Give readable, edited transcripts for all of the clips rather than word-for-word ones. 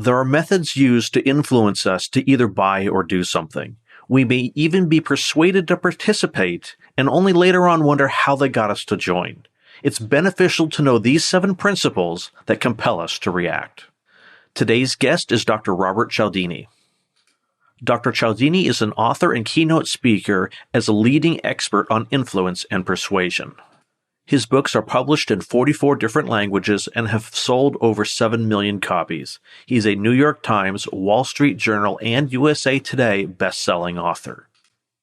There are methods used to influence us to either buy or do something. We may even be persuaded to participate and only later on wonder how they got us to join. It's beneficial to know these 7 principles that compel us to react. Today's guest is Dr. Robert Cialdini. Dr. Cialdini is an author and keynote speaker as a leading expert on influence and persuasion. His books are published in 44 different languages and have sold over 7 million copies. He's a New York Times, Wall Street Journal, and USA Today best-selling author.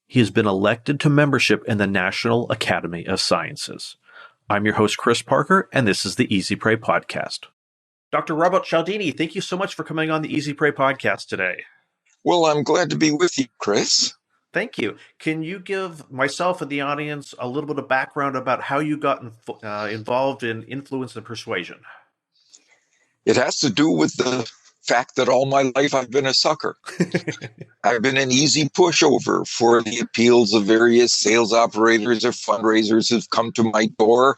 He has been elected to membership in the National Academy of Sciences. I'm your host, Chris Parker, and this is the Easy Pray Podcast. Dr. Robert Cialdini, thank you so much for coming on the Easy Pray Podcast today. Well, I'm glad to be with you, Chris. Thank you. Can you give myself and the audience a little bit of background about how you got involved in influence and persuasion? It has to do with the fact that all my life I've been a sucker. I've been an easy pushover for the appeals of various sales operators or fundraisers who've come to my door,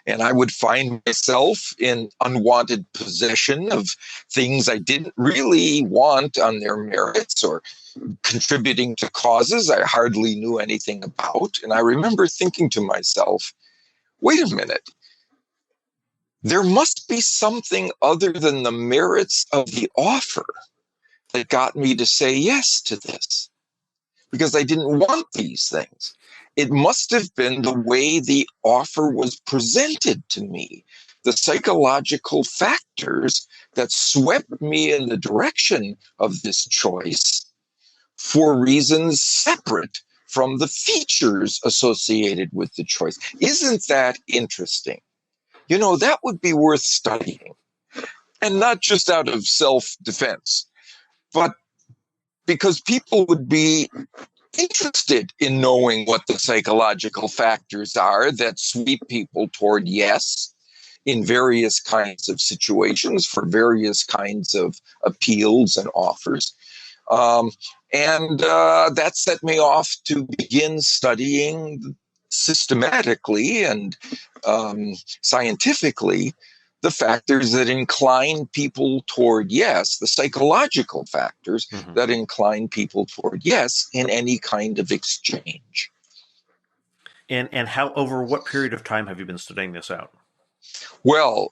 and I would find myself in unwanted possession of things I didn't really want on their merits or contributing to causes I hardly knew anything about. And I remember thinking to myself, wait a minute. There must be something other than the merits of the offer that got me to say yes to this, because I didn't want these things. It must have been the way the offer was presented to me, the psychological factors that swept me in the direction of this choice for reasons separate from the features associated with the choice. Isn't that interesting? You know, that would be worth studying, and not just out of self-defense, but because people would be interested in knowing what the psychological factors are that sweep people toward yes in various kinds of situations for various kinds of appeals and offers. And that set me off to begin studying systematically and scientifically the factors that incline people toward yes, the psychological factors that incline people toward yes in any kind of exchange. And how, over what period of time have you been studying this out? Well,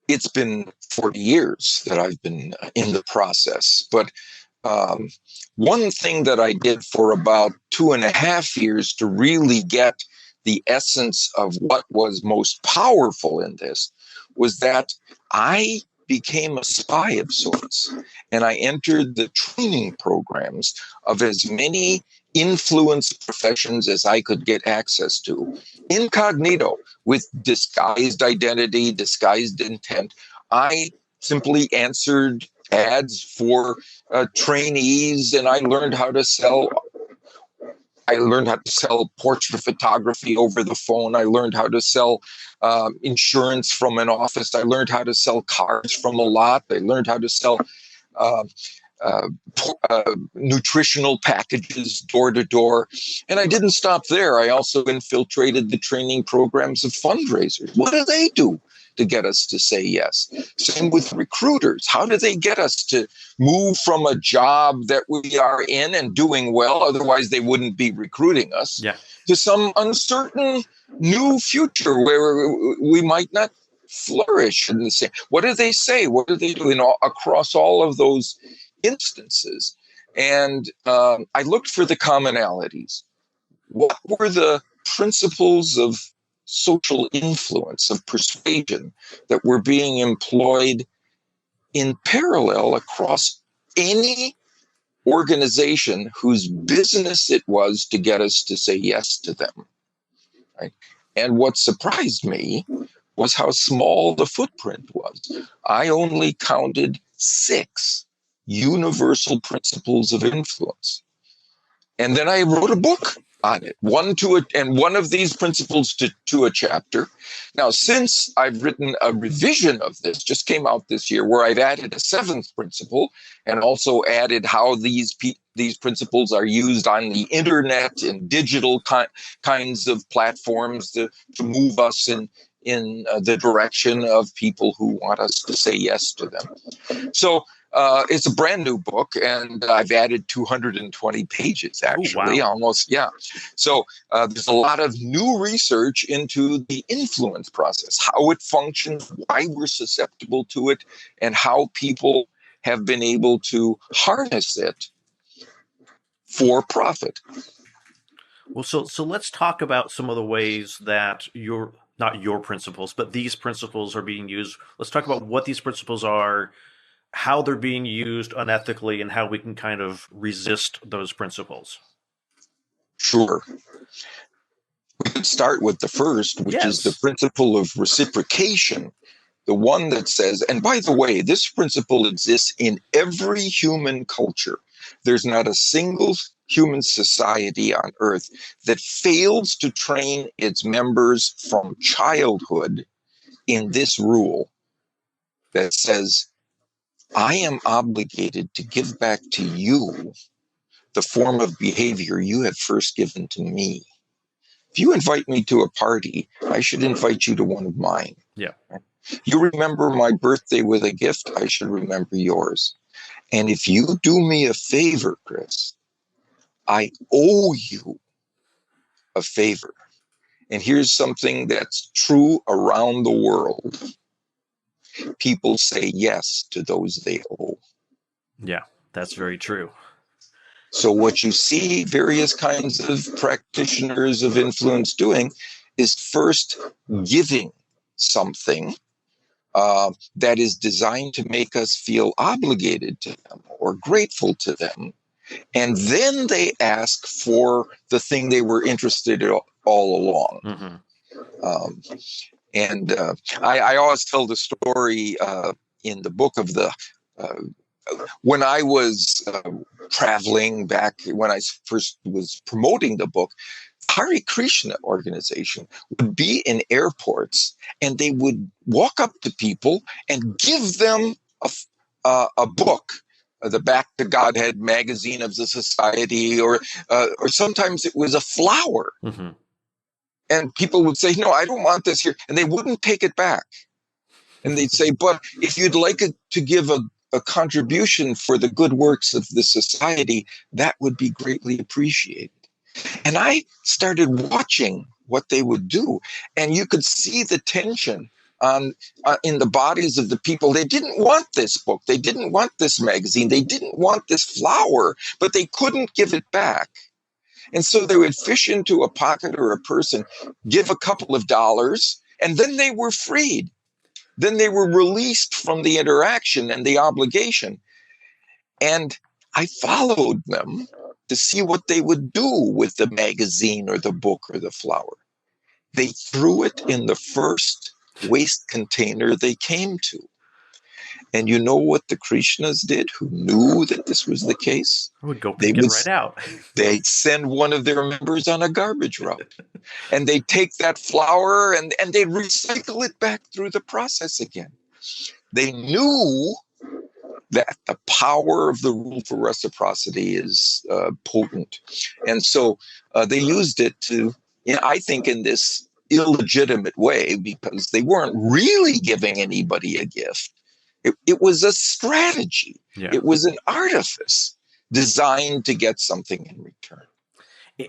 it's been 40 years that I've been in the process, but one thing that I did for about 2.5 years to really get the essence of what was most powerful in this was that I became a spy of sorts, and I entered the training programs of as many influence professions as I could get access to, incognito, with disguised identity, disguised intent. I simply answered ads for trainees, and I learned how to sell. I learned how to sell portrait photography over the phone. I learned how to sell insurance from an office. I learned how to sell cars from a lot. I learned how to sell nutritional packages door to door. And I didn't stop there. I also infiltrated the training programs of fundraisers. What do they do to get us to say yes? Same with recruiters. How do they get us to move from a job that we are in and doing well, otherwise they wouldn't be recruiting us, to some uncertain new future where we might not flourish in the same? What do they say? What do they do across all of those instances? And I looked for the commonalities. What were the principles of social influence, of persuasion, that were being employed in parallel across any organization whose business it was to get us to say yes to them? Right? And what surprised me was how small the footprint was. I only counted 6 universal principles of influence. And then I wrote a book on it, one of these principles to a chapter. Now, since I've written a revision of this, just came out this year, where I've added a 7th principle and also added how these principles are used on the internet and digital kinds of platforms to move us the direction of people who want us to say yes to them. So it's a brand new book, and I've added 220 pages, actually, wow. almost, yeah. So there's a lot of new research into the influence process, how it functions, why we're susceptible to it, and how people have been able to harness it for profit. Well, so let's talk about some of the ways that not your principles, but these principles are being used. Let's talk about what these principles are, how they're being used unethically, and how we can kind of resist those principles. Sure. We could start with the first, which is the Yes. principle of reciprocation. The one that says, and by the way, this principle exists in every human culture. There's not a single human society on earth that fails to train its members from childhood in this rule that says, I am obligated to give back to you the form of behavior you have first given to me. If you invite me to a party, I should invite you to one of mine. Yeah. You remember my birthday with a gift, I should remember yours. And if you do me a favor, Chris, I owe you a favor. And here's something that's true around the world. People say yes to those they owe. Yeah, that's very true. So what you see various kinds of practitioners of influence doing is first giving something that is designed to make us feel obligated to them or grateful to them. And then they ask for the thing they were interested in all along. Mm-hmm. I always tell the story in the book of the when I was traveling back, when I first was promoting the book, Hare Krishna organization would be in airports, and they would walk up to people and give them a book, the Back to Godhead magazine of the society, or sometimes it was a flower. Mm-hmm. And people would say, no, I don't want this here. And they wouldn't take it back. And they'd say, but if you'd like to give a contribution for the good works of the society, that would be greatly appreciated. And I started watching what they would do. And you could see the tension in the bodies of the people. They didn't want this book. They didn't want this magazine. They didn't want this flower, but they couldn't give it back. And so they would fish into a pocket or a person, give a couple of dollars, and then they were freed. Then they were released from the interaction and the obligation. And I followed them to see what they would do with the magazine or the book or the flower. They threw it in the first waste container they came to. And you know what the Krishnas did, who knew that this was the case? I would go pick it right out. They'd send one of their members on a garbage route. And they'd take that flower and they'd recycle it back through the process again. They knew that the power of the rule for reciprocity is potent. And so they used it to, I think, in this illegitimate way, because they weren't really giving anybody a gift. It was a strategy. Yeah. It was an artifice designed to get something in return.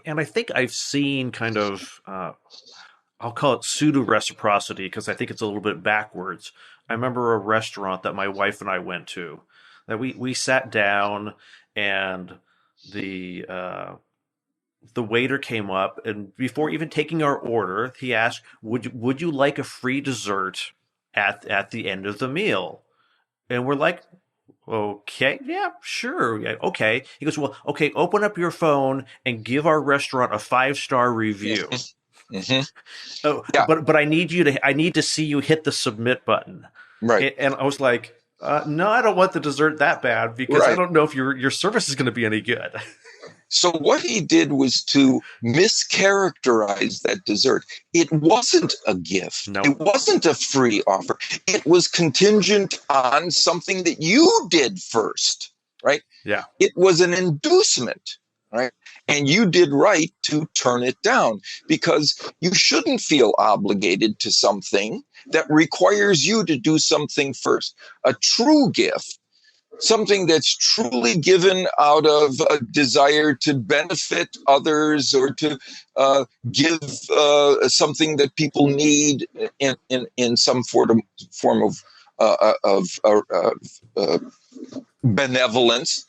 And I think I've seen kind of, I'll call it pseudo reciprocity, because I think it's a little bit backwards. I remember a restaurant that my wife and I went to, that we sat down, and the waiter came up, and before even taking our order, he asked, "Would you like a free dessert at the end of the meal?" And we're like, okay, yeah, sure. Yeah, okay. He goes, well, okay, open up your phone and give our restaurant a 5-star review. Mm-hmm. Oh, yeah. But I need to see you hit the submit button. Right. And I was like, no, I don't want the dessert that bad, because I don't know if your service is going to be any good. So what he did was to mischaracterize that dessert. It wasn't a gift. No. It wasn't a free offer. It was contingent on something that you did first, right? Yeah. It was an inducement, right? And you did right to turn it down, because you shouldn't feel obligated to something that requires you to do something first. A true gift, something that's truly given out of a desire to benefit others, or to give something that people need in some form of benevolence.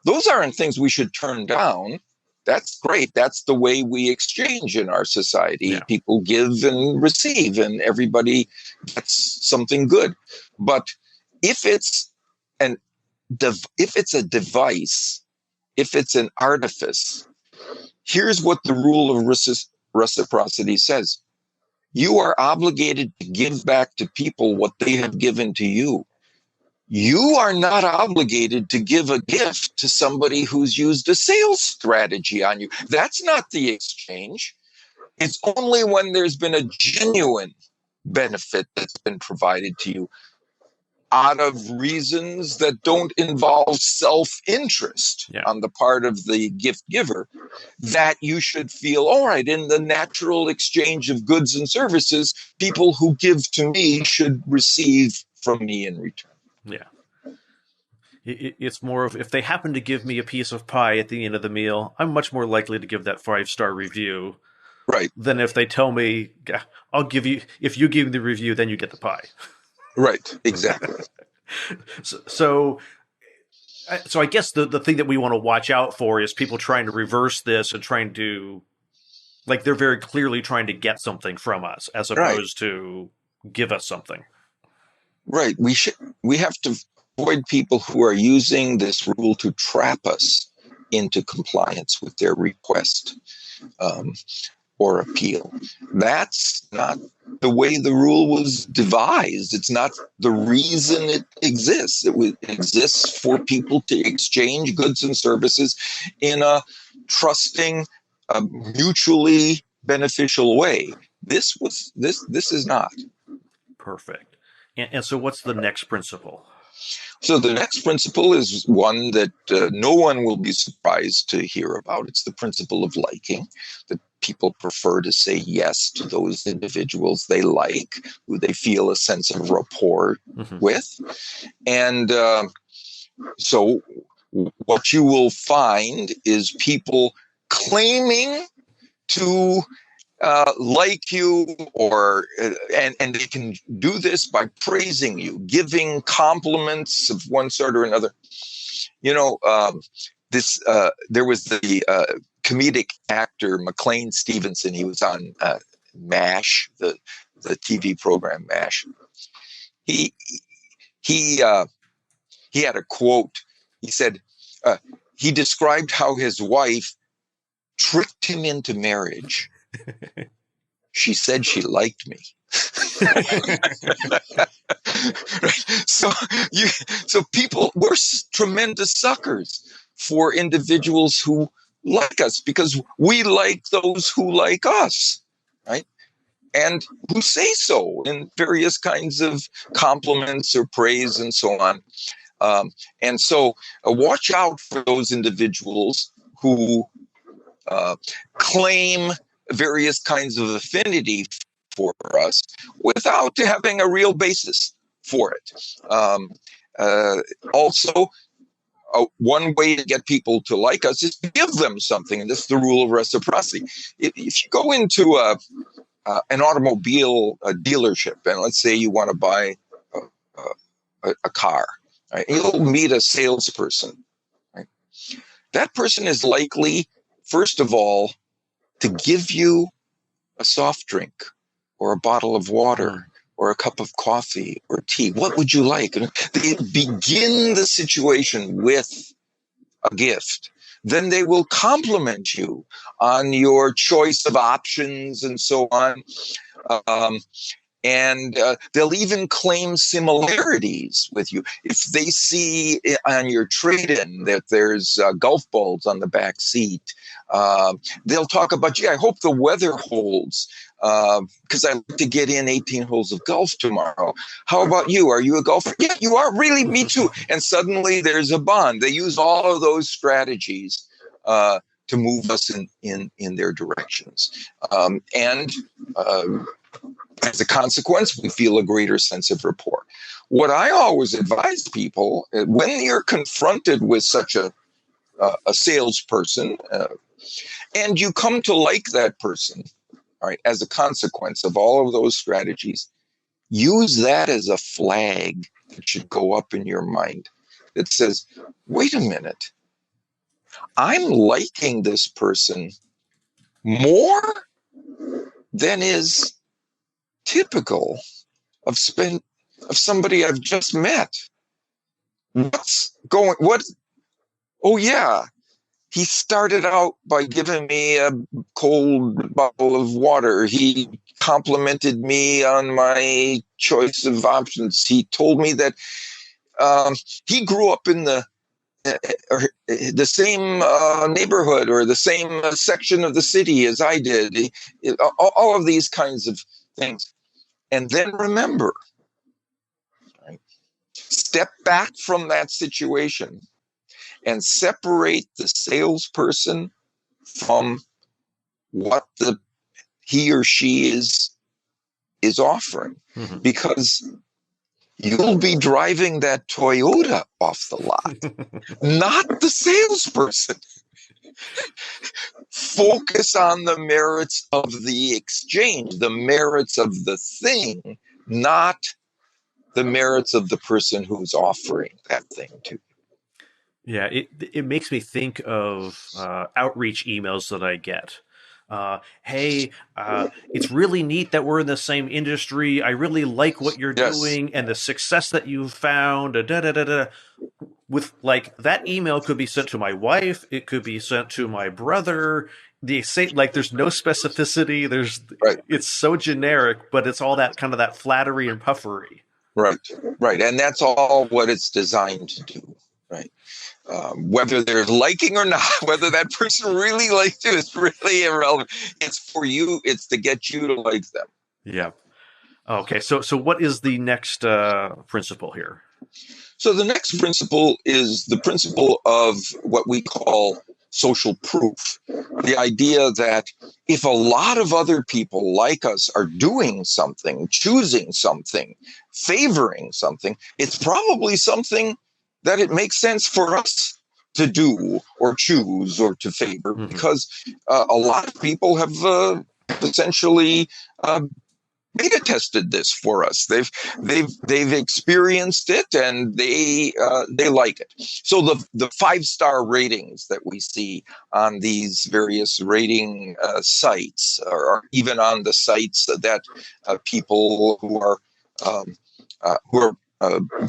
Those aren't things we should turn down. That's great. That's the way we exchange in our society. Yeah. People give and receive, and everybody gets something good. But if it's an if it's a device, if it's an artifice, here's what the rule of reciprocity says. You are obligated to give back to people what they have given to you. You are not obligated to give a gift to somebody who's used a sales strategy on you. That's not the exchange. It's only when there's been a genuine benefit that's been provided to you out of reasons that don't involve self-interest on the part of the gift giver, that you should feel, all right, in the natural exchange of goods and services, people who give to me should receive from me in return. Yeah. It's more of, if they happen to give me a piece of pie at the end of the meal, I'm much more likely to give that 5-star review. Right. Than if they tell me, I'll give you, if you give me the review, then you get the pie. Right. Exactly. So I guess the thing that we want to watch out for is people trying to reverse this and trying to, like, they're very clearly trying to get something from us as opposed to give us something. Right. We have to avoid people who are using this rule to trap us into compliance with their request or appeal. That's not the way the rule was devised. It's not the reason it exists. It exists for people to exchange goods and services in a trusting, mutually beneficial way. This is not. Perfect. And so what's the next principle? So the next principle is one that no one will be surprised to hear about. It's the principle of liking, that people prefer to say yes to those individuals they like, who they feel a sense of rapport with. And so what you will find is people claiming to like you, or and they can do this by praising you, giving compliments of one sort or another. You know, there was the comedic actor McLean Stevenson. He was on MASH, the TV program MASH. He had a quote. He said he described how his wife tricked him into marriage. She said she liked me. So people, we're tremendous suckers for individuals who like us, because we like those who like us, right? And who say so in various kinds of compliments or praise and so on. And so watch out for those individuals who claim various kinds of affinity for us without having a real basis for it. Also, one way to get people to like us is to give them something, and this is the rule of reciprocity. If you go into an automobile dealership, and let's say you want to buy a car, right? You'll meet a salesperson. Right? That person is likely, first of all, to give you a soft drink or a bottle of water or a cup of coffee or tea. What would you like? And they begin the situation with a gift. Then they will compliment you on your choice of options and so on. And they'll even claim similarities with you. If they see on your trade-in that there's golf balls on the back seat, they'll talk about, gee, I hope the weather holds, because I like to get in 18 holes of golf tomorrow. How about you? Are you a golfer? Yeah, you are. Really? Me too. And suddenly there's a bond. They use all of those strategies to to move us in their directions. And as a consequence, we feel a greater sense of rapport. What I always advise people, when you're confronted with such a salesperson, and you come to like that person, all right, as a consequence of all of those strategies, use that as a flag that should go up in your mind that says, wait a minute, I'm liking this person more than is typical of somebody I've just met. Oh yeah, he started out by giving me a cold bottle of water. He complimented me on my choice of options. He told me that he grew up in the same neighborhood or the same section of the city as I did. All of these kinds of things. And then remember, right, step back from that situation and separate the salesperson from what he or she is offering, Mm-hmm. because you'll be driving that Toyota off the lot, not the salesperson. Focus on the merits of the exchange, the merits of the thing, not the merits of the person who's offering that thing to you. Yeah, it makes me think of outreach emails that I get. Hey, it's really neat that we're in the same industry. I really like what you're Yes. doing and the success that you've found. Da, da, da, da. With like that email could be sent to my wife. It could be sent to my brother. They say like there's no specificity. Right. It's so generic, but it's all that kind of that flattery and puffery. Right. And that's all what it's designed to do. Right. Whether they're liking or not, whether that person really likes you is really irrelevant. It's for you. It's to get you to like them. Yeah. Okay. So what is the next principle here? So the next principle is the principle of what we call social proof. The idea that if a lot of other people like us are doing something, choosing something, favoring something, it's probably something that it makes sense for us to do or choose or to favor, because a lot of people have essentially beta tested this for us. They've experienced it and they like it. So the 5-star ratings that we see on these various rating sites, or even on the sites that people who are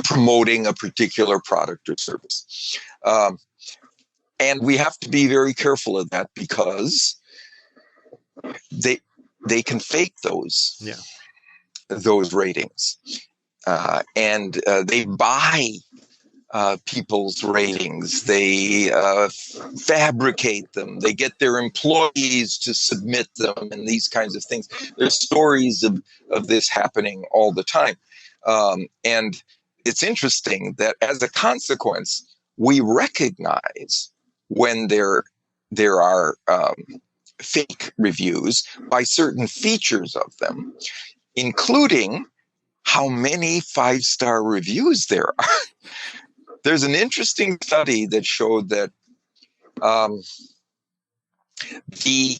promoting a particular product or service, and we have to be very careful of that, because they can fake those. Yeah. Those ratings, and they buy people's ratings. They fabricate them. They get their employees to submit them, and these kinds of things. There's stories of this happening all the time, and it's interesting that as a consequence, we recognize when there are fake reviews by certain features of them, including how many 5-star reviews there are. There's an interesting study that showed that the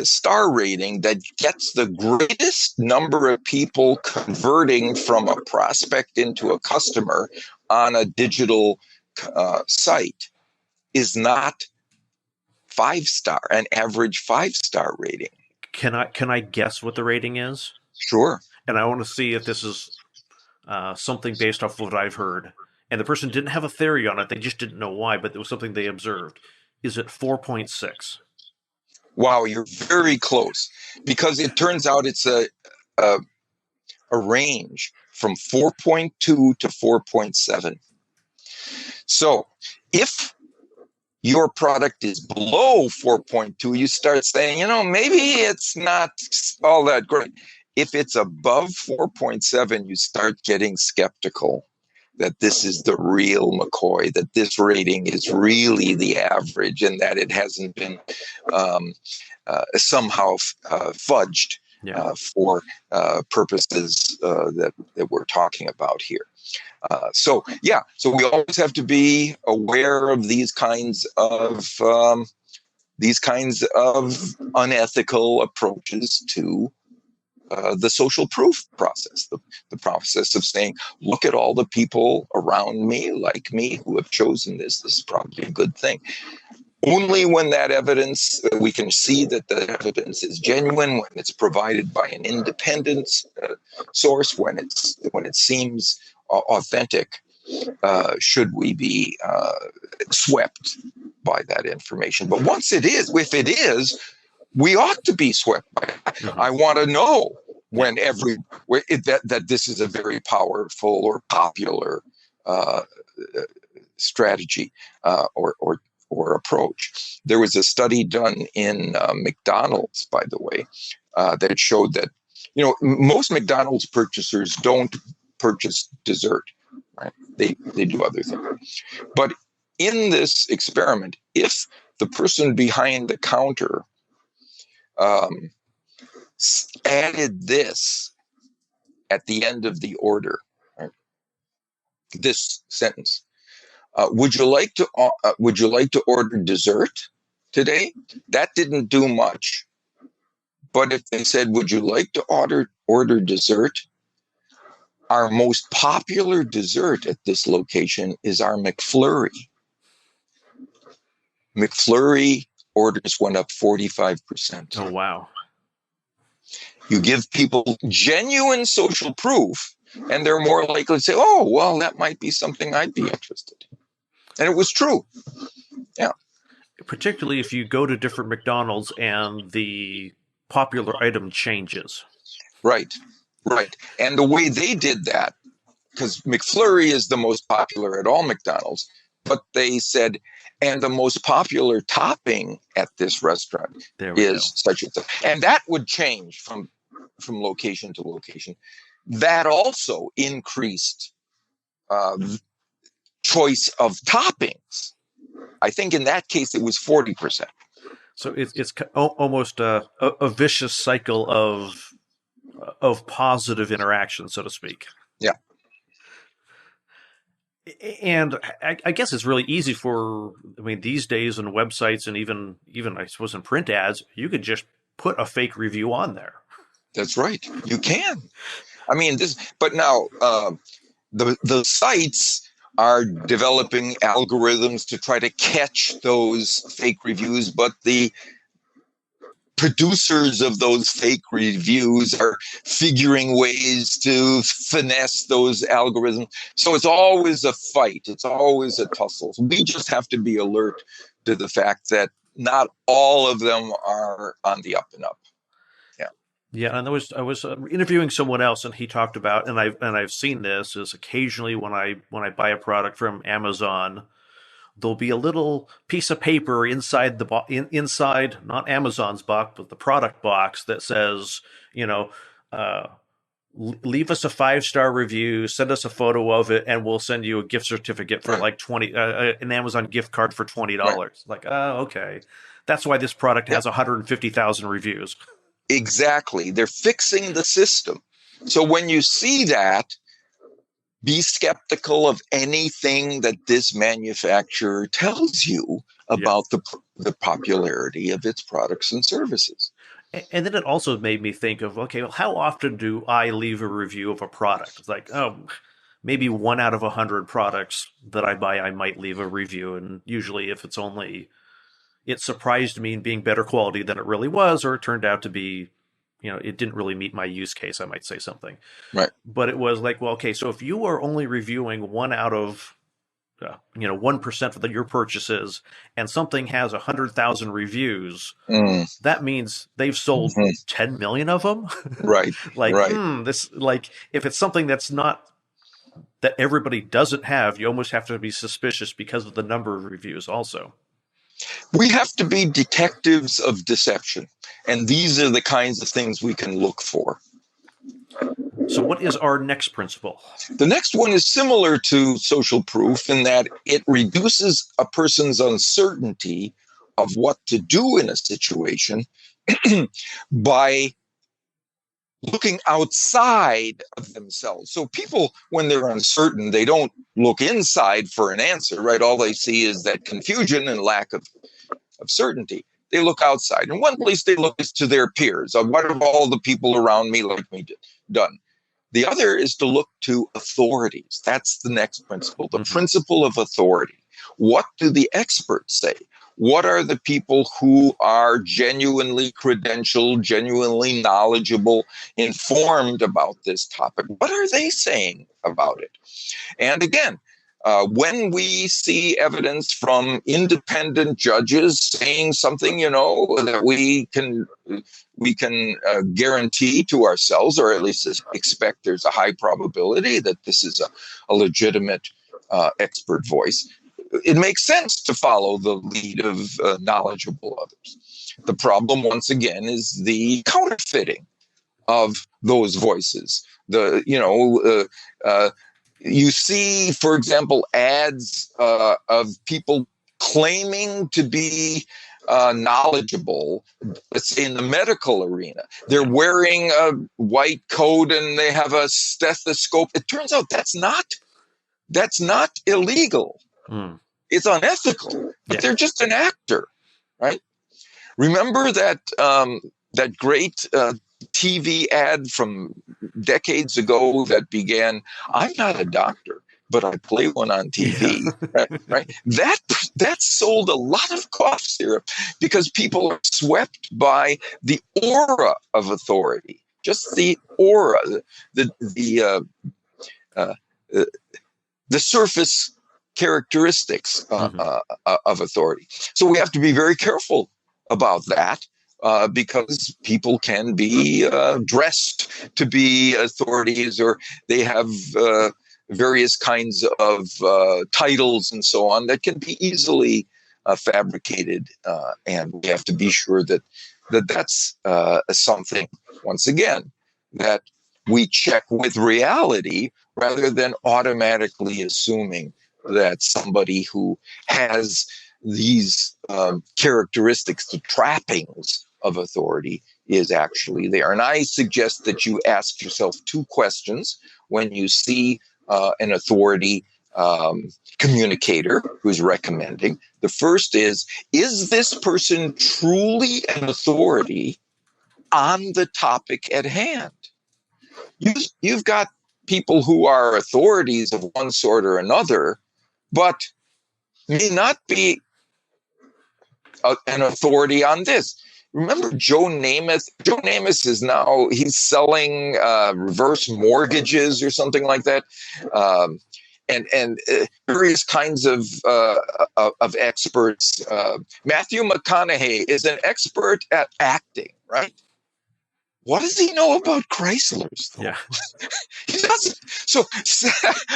star rating that gets the greatest number of people converting from a prospect into a customer on a digital site is not 5-star, an average 5-star rating. Can I guess what the rating is? Sure. And I want to see if this is something based off of what I've heard. And the person didn't have a theory on it; they just didn't know why, but it was something they observed. Is it 4.6? Wow, you're very close, because it turns out it's a range from 4.2 to 4.7. So if your product is below 4.2, you start saying, maybe it's not all that great. If it's above 4.7, you start getting skeptical, that this is the real McCoy, that this rating is really the average, and that it hasn't been somehow fudged for purposes that we're talking about here. So we always have to be aware of these kinds of unethical approaches to the social proof process, the process of saying, look at all the people around me, like me, who have chosen this. This is probably a good thing. Only when that evidence, we can see that the evidence is genuine, when it's provided by an independent source, when it seems authentic, should we be swept by that information. But once it is, if it is, we ought to be swept by it. Mm-hmm. I want to know that this is a very powerful or popular strategy or approach. There was a study done in McDonald's, by the way, that showed that most McDonald's purchasers don't purchase dessert, right? They do other things. But in this experiment, if the person behind the counter added this at the end of the order, right? This sentence: would you like to order dessert today? That didn't do much. But if they said, would you like to order dessert? Our most popular dessert at this location is our McFlurry. McFlurry orders went up 45%. Oh, wow. You give people genuine social proof, and they're more likely to say, oh, well, that might be something I'd be interested in. And it was true. Yeah. Particularly if you go to different McDonald's and the popular item changes. Right. And the way they did that, because McFlurry is the most popular at all McDonald's, but they said, and the most popular topping at this restaurant is such and such. And that would change from location to location. That also increased choice of toppings. I think in that case it was 40%. So it's almost a vicious cycle of positive interaction, so to speak. Yeah. And I guess it's really easy these days on websites and even I suppose in print ads, you could just put a fake review on there. That's right. You can. But now the sites are developing algorithms to try to catch those fake reviews, but the producers of those fake reviews are figuring ways to finesse those algorithms. So it's always a fight. It's always a tussle. So we just have to be alert to the fact that not all of them are on the up and up. Yeah, and I was interviewing someone else, and he talked about, and I've seen this, is occasionally when I buy a product from Amazon, there'll be a little piece of paper inside inside not Amazon's box, but the product box that says, leave us a 5-star review, send us a photo of it, and we'll send you a gift certificate for like an Amazon gift card for $20. Right. Like, okay, that's why this product has 150,000 reviews. Exactly. They're fixing the system. So when you see that, be skeptical of anything that this manufacturer tells you about the popularity of its products and services. And then it also made me think of, okay, well, how often do I leave a review of a product? It's like, maybe 1 out of 100 products that I buy, I might leave a review. And usually if it surprised me in being better quality than it really was, or it turned out to be, it didn't really meet my use case, I might say something. Right. But it was like, well, okay, so if you are only reviewing 1 out of, 1% of your purchases, and something has 100,000 reviews, that means they've sold 10 million of them. Right. If it's something that's not, that everybody doesn't have, you almost have to be suspicious because of the number of reviews also. We have to be detectives of deception, and these are the kinds of things we can look for. So what is our next principle? The next one is similar to social proof in that it reduces a person's uncertainty of what to do in a situation by looking outside of themselves. So people, when they're uncertain, they don't look inside for an answer, right? All they see is that confusion and lack of certainty. They look outside. And one place they look is to their peers. What have all the people around me like me done? The other is to look to authorities. That's the next principle, the principle of authority. What do the experts say? What are the people who are genuinely credentialed, genuinely knowledgeable, informed about this topic? What are they saying about it? And again, when we see evidence from independent judges saying something, that we can guarantee to ourselves, or at least expect there's a high probability that this is a legitimate expert voice, it makes sense to follow the lead of knowledgeable others. The problem, once again, is the counterfeiting of those voices. You see, for example, ads of people claiming to be knowledgeable, let's say in the medical arena. They're wearing a white coat and they have a stethoscope. It turns out that's not illegal. It's unethical, but they're just an actor, right? Remember that that great TV ad from decades ago that began, "I'm not a doctor, but I play one on TV." Yeah. Right? That sold a lot of cough syrup because people are swept by the aura of authority, just the aura, the surface characteristics of authority. So we have to be very careful about that. Because people can be dressed to be authorities, or they have various kinds of titles and so on that can be easily fabricated. And we have to be sure that's something, once again, that we check with reality rather than automatically assuming that somebody who has these characteristics, the trappings of authority, is actually there. And I suggest that you ask yourself two questions when you see an authority communicator who's recommending. The first is this person truly an authority on the topic at hand? You've got people who are authorities of one sort or another, but may not be an authority on this. Remember Joe Namath? Joe Namath is now, he's selling reverse mortgages or something like that. And various kinds of experts. Matthew McConaughey is an expert at acting, right? What does he know about Chryslers, though? Yeah. He doesn't. So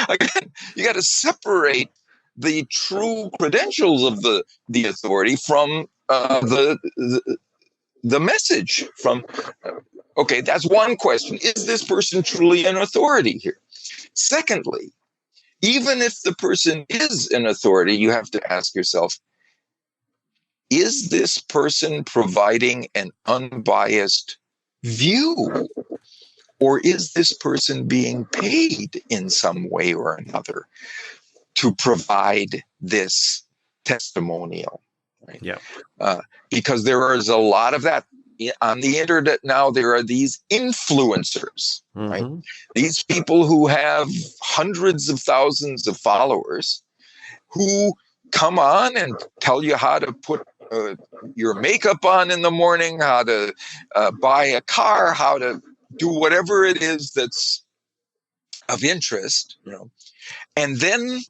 again, you got to separate the true credentials of the authority from the message. From okay, that's one question. Is this person truly an authority here? Secondly, even if the person is an authority, you have to ask yourself, is this person providing an unbiased view? Or is this person being paid in some way or another to provide this testimonial? Right? Yeah. Because there is a lot of that on the internet now. There are these influencers, right? These people who have hundreds of thousands of followers who come on and tell you how to put your makeup on in the morning, how to buy a car, how to do whatever it is that's of interest, and then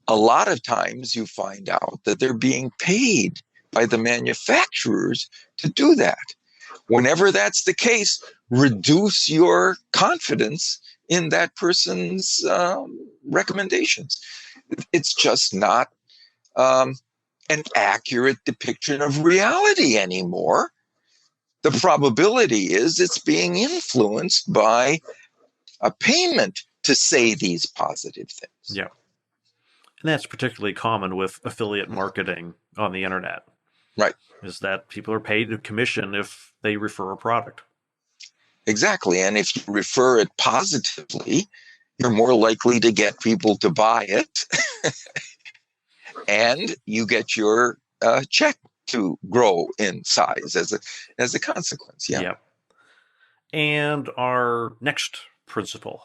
a lot of times you find out that they're being paid by the manufacturers to do that. Whenever that's the case, reduce your confidence in that person's recommendations. It's just not an accurate depiction of reality anymore. The probability is it's being influenced by a payment to say these positive things. Yeah. And that's particularly common with affiliate marketing on the internet. Right. Is that people are paid a commission if they refer a product. Exactly. And if you refer it positively, you're more likely to get people to buy it. And you get your check to grow in size as a consequence. Yeah. Yep. And our next principle.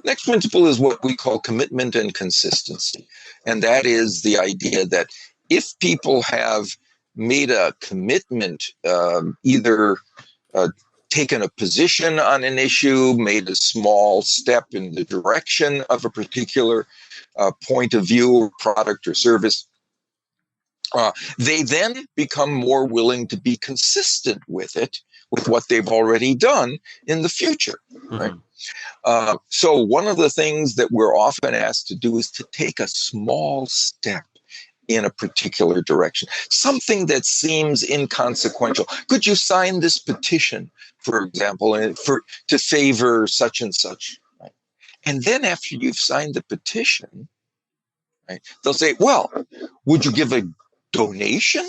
Next principle is what we call commitment and consistency. And that is the idea that if people have made a commitment, either taken a position on an issue, made a small step in the direction of a particular point of view, product or service, they then become more willing to be consistent with it, with what they've already done in the future. Mm-hmm. Right? So one of the things that we're often asked to do is to take a small step in a particular direction, something that seems inconsequential. Could you sign this petition, for example, to favor such and such? Right? And then after you've signed the petition, right, they'll say, well, would you give a donation?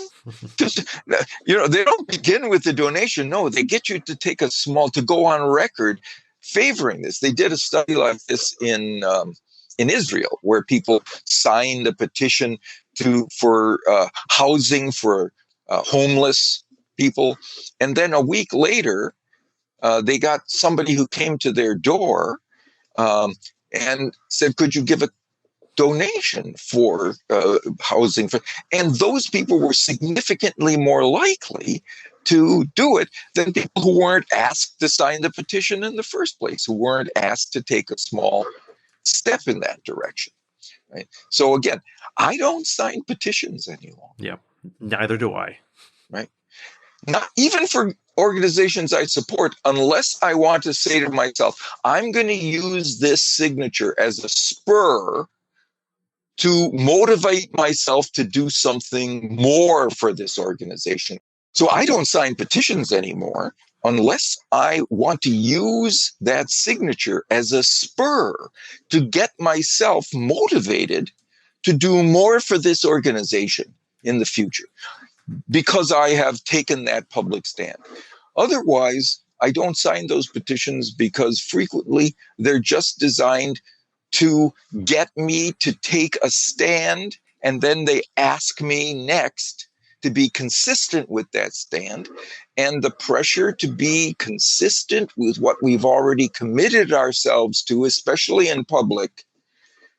They don't begin with the donation. No, they get you to take to go on record favoring this. They did a study like this in Israel, where people signed a petition for housing for homeless people. And then a week later, they got somebody who came to their door and said, could you give a donation for housing? And those people were significantly more likely to do it than people who weren't asked to sign the petition in the first place, who weren't asked to take a small step in that direction. Right? So again, I don't sign petitions any longer. Yeah, neither do I. Right? Not even for organizations I support, unless I want to say to myself, I'm going to use this signature as a spur to motivate myself to do something more for this organization. So I don't sign petitions anymore unless I want to use that signature as a spur to get myself motivated to do more for this organization in the future, because I have taken that public stand. Otherwise, I don't sign those petitions because frequently they're just designed to get me to take a stand, and then they ask me next to be consistent with that stand. And the pressure to be consistent with what we've already committed ourselves to, especially in public,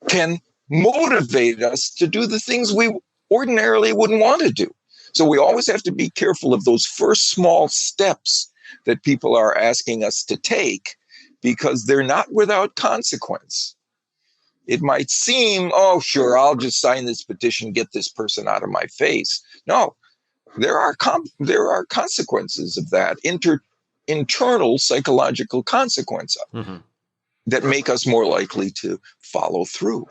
can motivate us to do the things we ordinarily wouldn't want to do. So we always have to be careful of those first small steps that people are asking us to take, because they're not without consequence. It might seem, oh, sure, I'll just sign this petition, get this person out of my face. No, there are consequences of that, internal psychological consequences that make us more likely to follow through.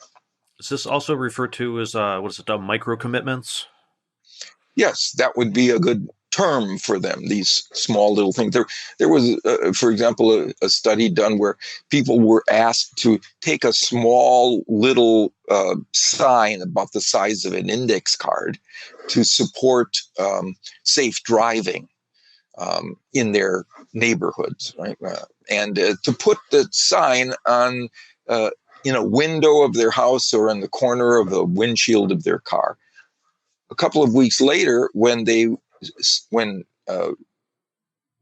Is this also referred to as, micro commitments? Yes, that would be a good term for them, these small little things. There was, for example, a study done where people were asked to take a small little sign about the size of an index card to support safe driving in their neighborhoods, right? And to put the sign on in a window of their house or in the corner of the windshield of their car. A couple of weeks later, when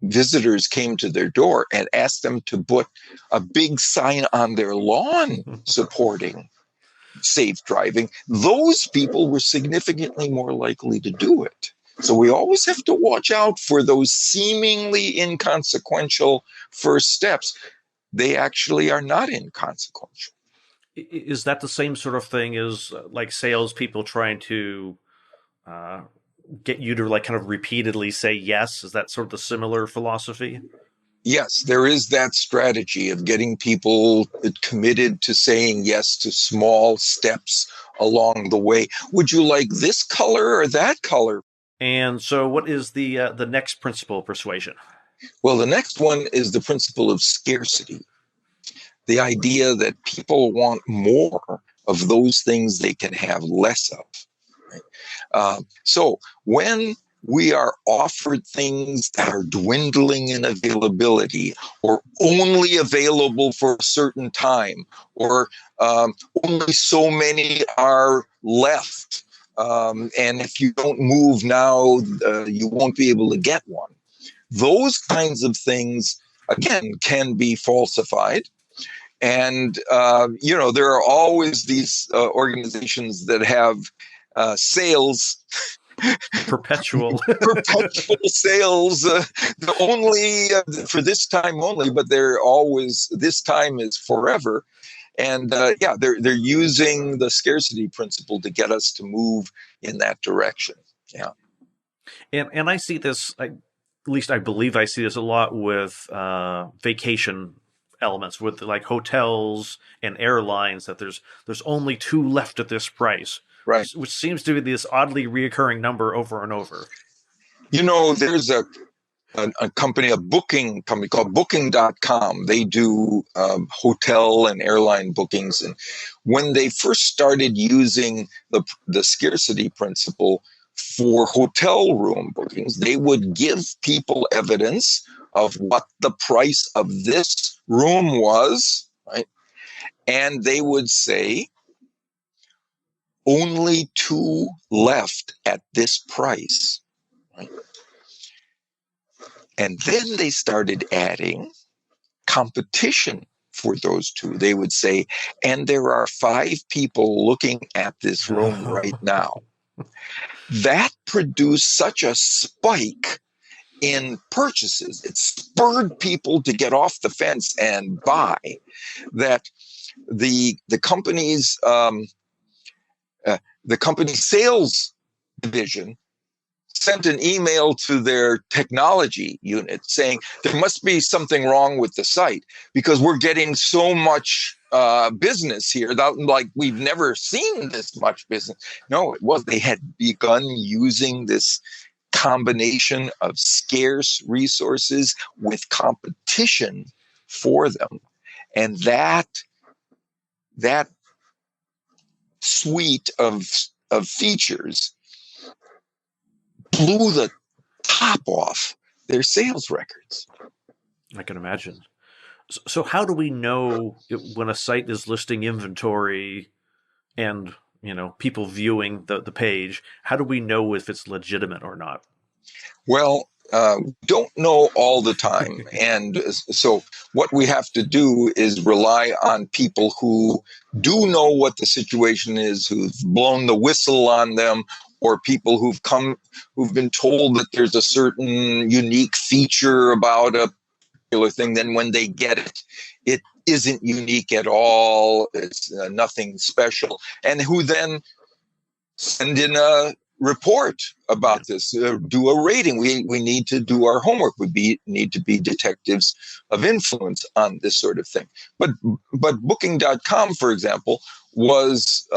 visitors came to their door and asked them to put a big sign on their lawn supporting safe driving, those people were significantly more likely to do it. So we always have to watch out for those seemingly inconsequential first steps. They actually are not inconsequential. Is that the same sort of thing as like salespeople trying to get you to like kind of repeatedly say yes? Is that sort of the similar philosophy? Yes, there is that strategy of getting people committed to saying yes to small steps along the way. Would you like this color or that color? And so what is the next principle of persuasion? Well, the next one is the principle of scarcity. the idea that people want more of those things they can have less of. Right? So when we are offered things that are dwindling in availability, or only available for a certain time, or only so many are left, and if you don't move now, you won't be able to get one. Those kinds of things, again, can be falsified. And, there are always these organizations that have sales, Perpetual. perpetual sales, the only for this time only, but they're always, this time is forever. And they're using the scarcity principle to get us to move in that direction. Yeah. And I see this, at least I believe I see this a lot with vacation elements, with like hotels and airlines, that there's only 2 left at this price, Right. which seems to be this oddly reoccurring number over and over. There's a company, a booking company called booking.com. They do hotel and airline bookings. And when they first started using the scarcity principle for hotel room bookings, they would give people evidence of what the price of this room was, right? And they would say, only 2 left at this price, right? And then they started adding competition for those 2. They would say, and there are 5 people looking at this room right now. That produced such a spike in purchases. It spurred people to get off the fence and buy, that the company's sales division sent an email to their technology unit saying there must be something wrong with the site, because we're getting so much business here that, like, we've never seen this much business. No, it was, they had begun using this combination of scarce resources with competition for them, and that suite of features blew the top off their sales records. I can imagine. So how do we know when a site is listing inventory and, people viewing the page? How do we know if it's legitimate or not? Well, don't know all the time. And so what we have to do is rely on people who do know what the situation is, who've blown the whistle on them, or people who've been told that there's a certain unique feature about a particular thing. Then when they get it, it isn't unique at all. It's nothing special. And who then send in a report about this, do a rating. We need to do our homework. We need to be detectives of influence on this sort of thing. But Booking.com, for example, was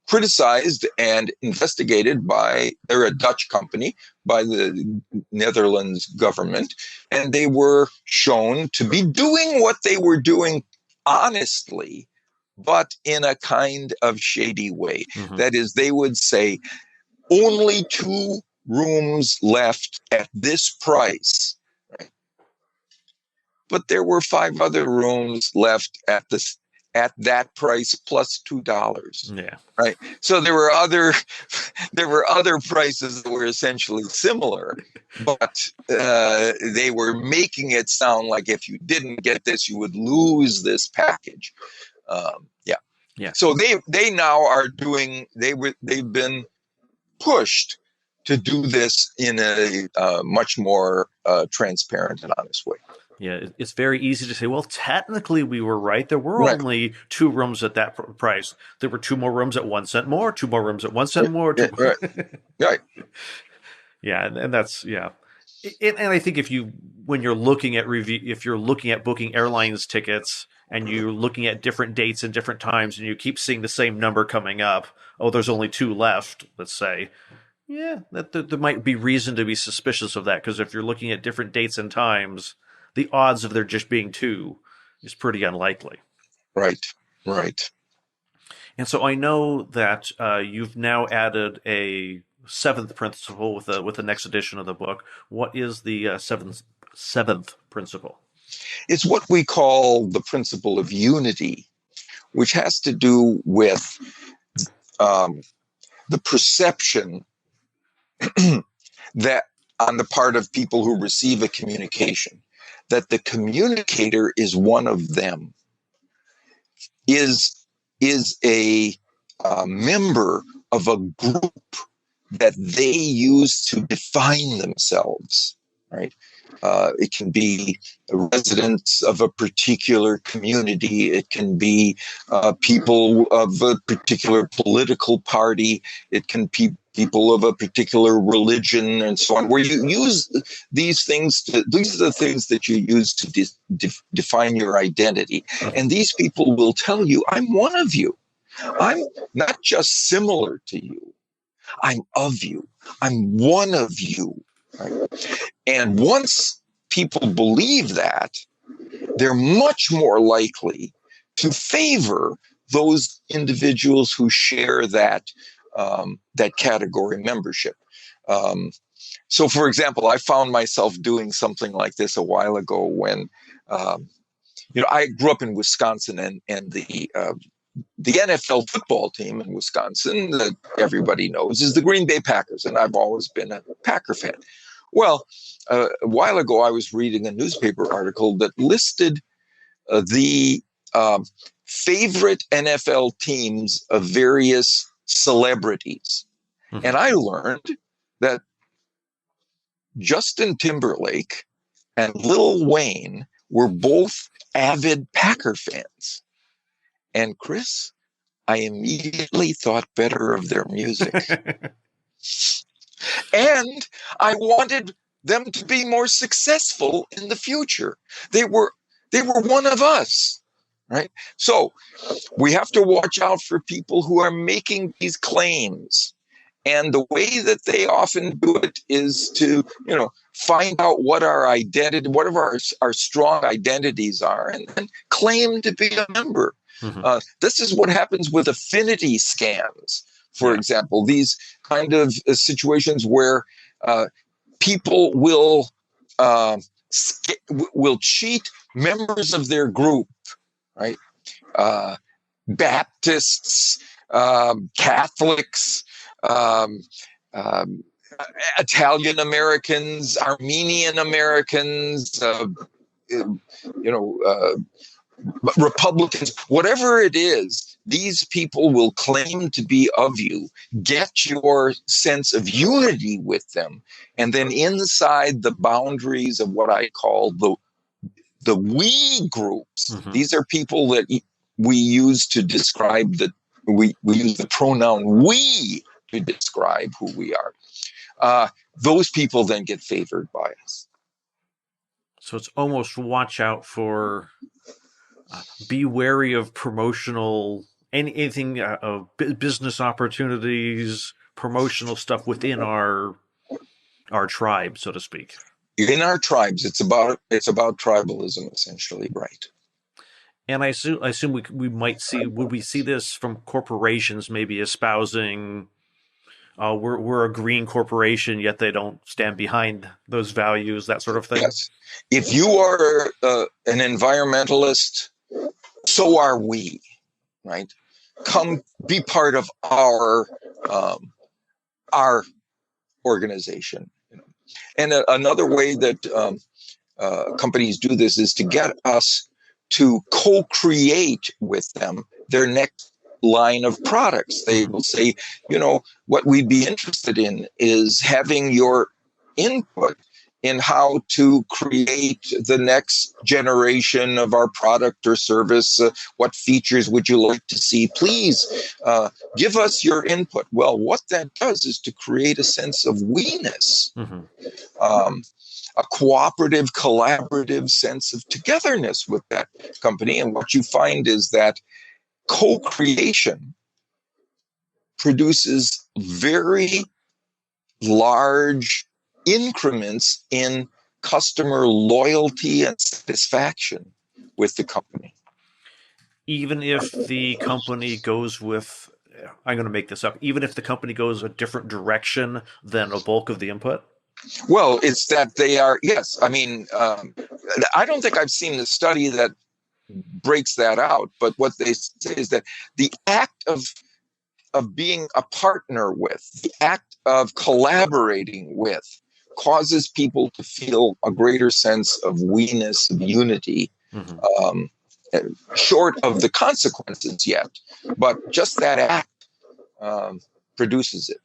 criticized and investigated by, they're a Dutch company, by the Netherlands government, and they were shown to be doing what they were doing honestly, but in a kind of shady way. Mm-hmm. That is, they would say, only 2 rooms left at this price. Right? But there were 5 other rooms left at that price plus $2. Yeah. Right. So there were other prices that were essentially similar, but they were making it sound like if you didn't get this, you would lose this package. Yeah. So they now are doing. They've been pushed to do this in a much more transparent and honest way. Yeah, it's very easy to say, well, technically we were right. There were only 2 rooms at that price. There were 2 more rooms at 1 cent more, 2 more rooms at 1 cent more. Right. Yeah, and that's, yeah. And I think when you're looking at if you're looking at booking airlines tickets and you're looking at different dates and different times and you keep seeing the same number coming up, there's only 2 left, let's say. Yeah, there might be reason to be suspicious of that, because if you're looking at different dates and times, the odds of there just being 2 is pretty unlikely. Right. Right. And so I know that you've now added a seventh principle with the next edition of the book. What is the seventh principle? It's what we call the principle of unity, which has to do with um, the perception that on the part of people who receive a communication, that the communicator is one of them, is a member of a group that they use to define themselves, right? It can be residents of a particular community. It can be people of a particular political party. It can be people of a particular religion and so on, where you use these things. These are the things that you use to define your identity. And these people will tell you, I'm one of you. I'm not just similar to you. I'm of you. I'm one of you. Right? And once people believe that, they're much more likely to favor those individuals who share that that category membership. So, for example, I found myself doing something like this a while ago when, I grew up in Wisconsin, and the NFL football team in Wisconsin that everybody knows is the Green Bay Packers, and I've always been a Packer fan. Well, a while ago, I was reading a newspaper article that listed the favorite NFL teams of various celebrities. Mm-hmm. And I learned that Justin Timberlake and Lil Wayne were both avid Packer fans. And Chris, I immediately thought better of their music. And I wanted them to be more successful in the future. They were one of us, right? So we have to watch out for people who are making these claims. And the way that they often do it is to, find out what our identity, what of our strong identities are, and then claim to be a member. Mm-hmm. This is what happens with affinity scams, for example. These kind of situations where people will cheat members of their group, right? Baptists, Catholics, Italian Americans, Armenian Americans, Republicans, whatever it is, these people will claim to be of you, get your sense of unity with them, and then inside the boundaries of what I call the we groups, these are people that we use to describe we use the pronoun we to describe who we are. Those people then get favored by us. So it's almost watch out for, be wary of promotional, anything of business opportunities, promotional stuff within our tribe, so to speak. In our tribes, it's about tribalism, essentially, right? And I assume we might see, would we see this from corporations maybe espousing, we're a green corporation, yet they don't stand behind those values, that sort of thing? Yes. If you are an environmentalist, so are we, right? Come be part of our organization. And another way that companies do this is to get us to co-create with them their next line of products. They will say, what we'd be interested in is having your input in how to create the next generation of our product or service. What features would you like to see? Please give us your input. Well, what that does is to create a sense of we-ness, a cooperative, collaborative sense of togetherness with that company. And what you find is that co-creation produces very large increments in customer loyalty and satisfaction with the company. even if the company goes with, I'm going to make this up, even if the company goes a different direction than a bulk of the input? Well, it's that they are, yes. I mean, I don't think I've seen the study that breaks that out, but what they say is that the act of being a partner with, the act of collaborating with, causes people to feel a greater sense of we-ness, of unity, Mm-hmm. um, short of the consequences yet. But just that act produces it.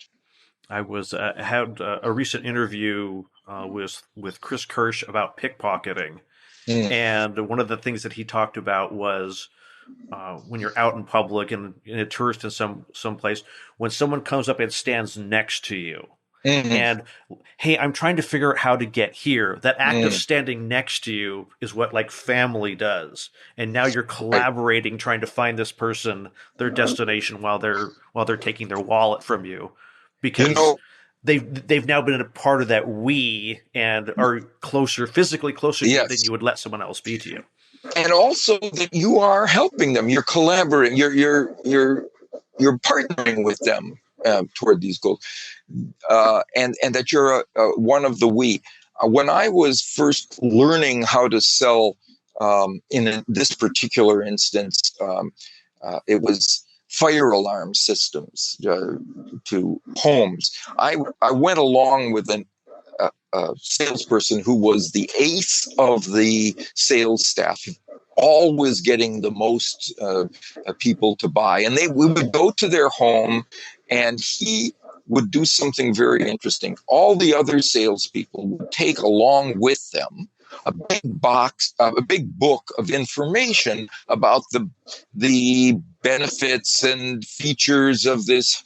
I was had a recent interview with Chris Kirsch about pickpocketing, Mm. and one of the things that he talked about was when you're out in public and in a tourist in some place, when someone comes up and stands next to you, Mm-hmm. and hey, I'm trying to figure out how to get here. That act of Mm. standing next to you is what like family does, and now you're Right. collaborating, trying to find this person their destination while they're taking their wallet from you, You because know, they've now been a part of that we and are physically closer to you than yes. you would let someone else be to you. And also that you are helping them, you're collaborating, you're partnering with them toward these goals, and that you're one of the we. When I was first learning how to sell, this particular instance, it was fire alarm systems to homes. I went along with a salesperson who was the ace of the sales staff, always getting the most people to buy. And we would go to their home, and he would do something very interesting. All the other salespeople would take along with them a big box, a big book of information about the benefits and features of this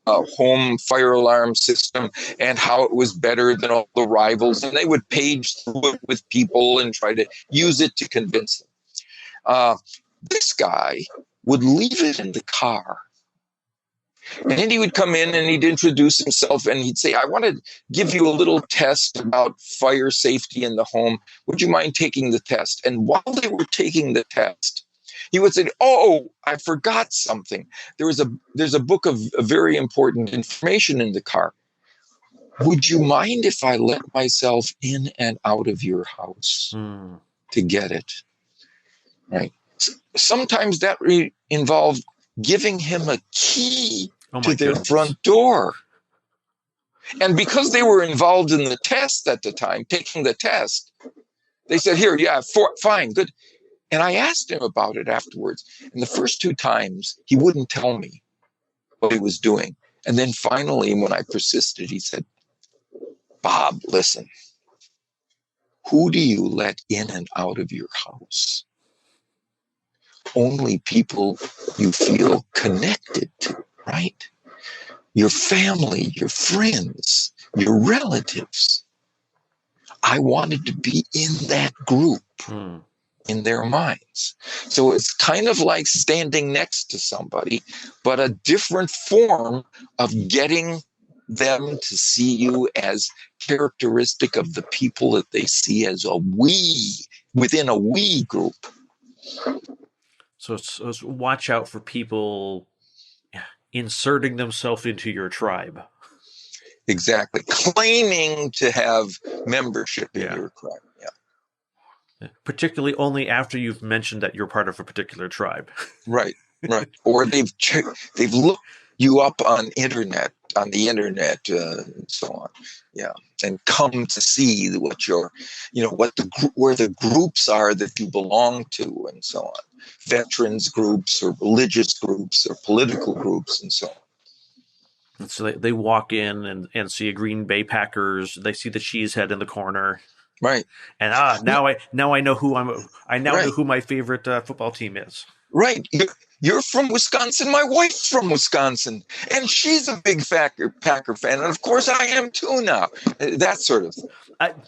home fire alarm system and how it was better than all the rivals. And they would page through it with people and try to use it to convince them. This guy would leave it in the car. And then he would come in and he'd introduce himself and he'd say, I want to give you a little test about fire safety in the home. Would you mind taking the test? And while they were taking the test, he would say, oh, I forgot something. There's a book of very important information in the car. Would you mind if I let myself in and out of your house to get it? Right. Sometimes that involved giving him a key to their front door. And because they were involved in the test at the time, taking the test, they said, here, yeah, fine, good. And I asked him about it afterwards. And the first two times, he wouldn't tell me what he was doing. And then finally, when I persisted, he said, Bob, listen, who do you let in and out of your house? Only people you feel connected to, right? Your family, your friends, your relatives. I wanted to be in that group. In their minds. So it's kind of like standing next to somebody, but a different form of getting them to see you as characteristic of the people that they see as a we, within a we group. So it's watch out for people inserting themselves into your tribe. Exactly. Claiming to have membership in your tribe. Yeah. Particularly only after you've mentioned that you're part of a particular tribe. Right. Or they've looked you up on the internet, and so on. Yeah. And come to see what where the groups are that you belong to, and so on. Veterans groups or religious groups or political groups and so on. And so they walk in and see a Green Bay Packers. They see the cheesehead in the corner. Right. And now I know who know who my favorite football team is. Right. You're from Wisconsin. My wife's from Wisconsin, and she's a big Packer fan. And of course, I am too now. That sort of thing.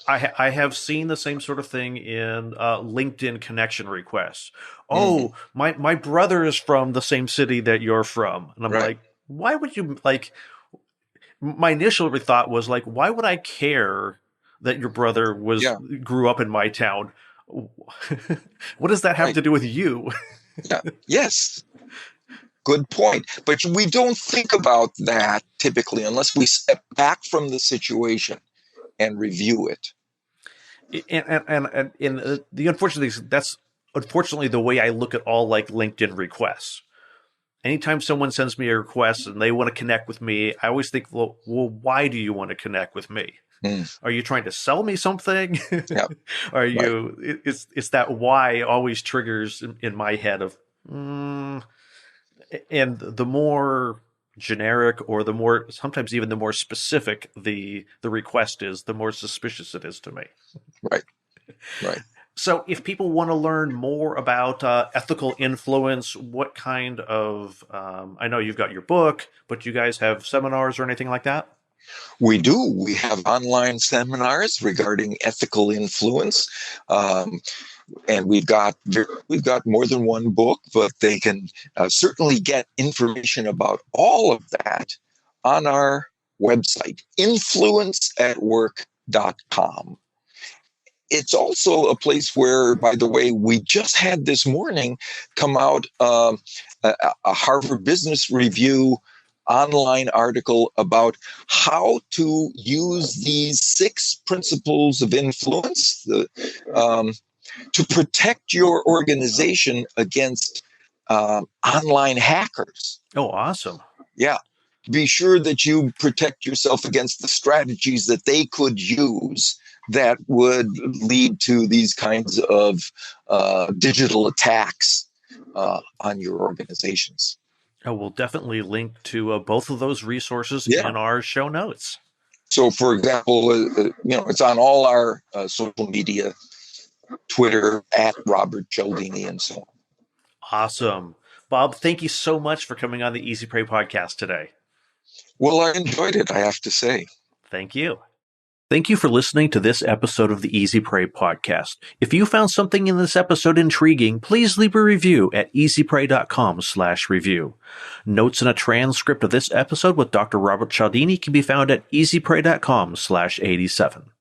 I have seen the same sort of thing in LinkedIn connection requests. Oh, my brother is from the same city that you're from, and I'm like, why would you like? My initial thought was like, why would I care that your brother grew up in my town? What does that have to do with you? Yeah. Yes. Good point. But we don't think about that typically unless we step back from the situation and review it. And the unfortunate thing is that's unfortunately the way I look at all like LinkedIn requests. Anytime someone sends me a request and they want to connect with me, I always think, well, why do you want to connect with me? Are you trying to sell me something? Yeah. Are Right. you? It's that why always triggers in my head of, and the more generic or the more sometimes even the more specific the request is, the more suspicious it is to me. Right. Right. So, if people want to learn more about ethical influence, what kind of, I know you've got your book, but you guys have seminars or anything like that? We do. We have online seminars regarding ethical influence, and we've got more than one book, but they can certainly get information about all of that on our website, influenceatwork.com. It's also a place where, by the way, we just had this morning come out a Harvard Business Review online article about how to use these 6 principles of influence to protect your organization against online hackers. Oh, awesome. Yeah. Be sure that you protect yourself against the strategies that they could use that would lead to these kinds of digital attacks on your organizations. Oh, we'll definitely link to both of those resources Yeah. in our show notes. So, for example, it's on all our social media, Twitter at Robert Cialdini, and so on. Awesome. Bob, thank you so much for coming on the Easy Pray podcast today. Well, I enjoyed it, I have to say. Thank you. Thank you for listening to this episode of the Easy Pray podcast. If you found something in this episode intriguing, please leave a review at easypray.com/review. Notes and a transcript of this episode with Dr. Robert Cialdini can be found at easypray.com/87.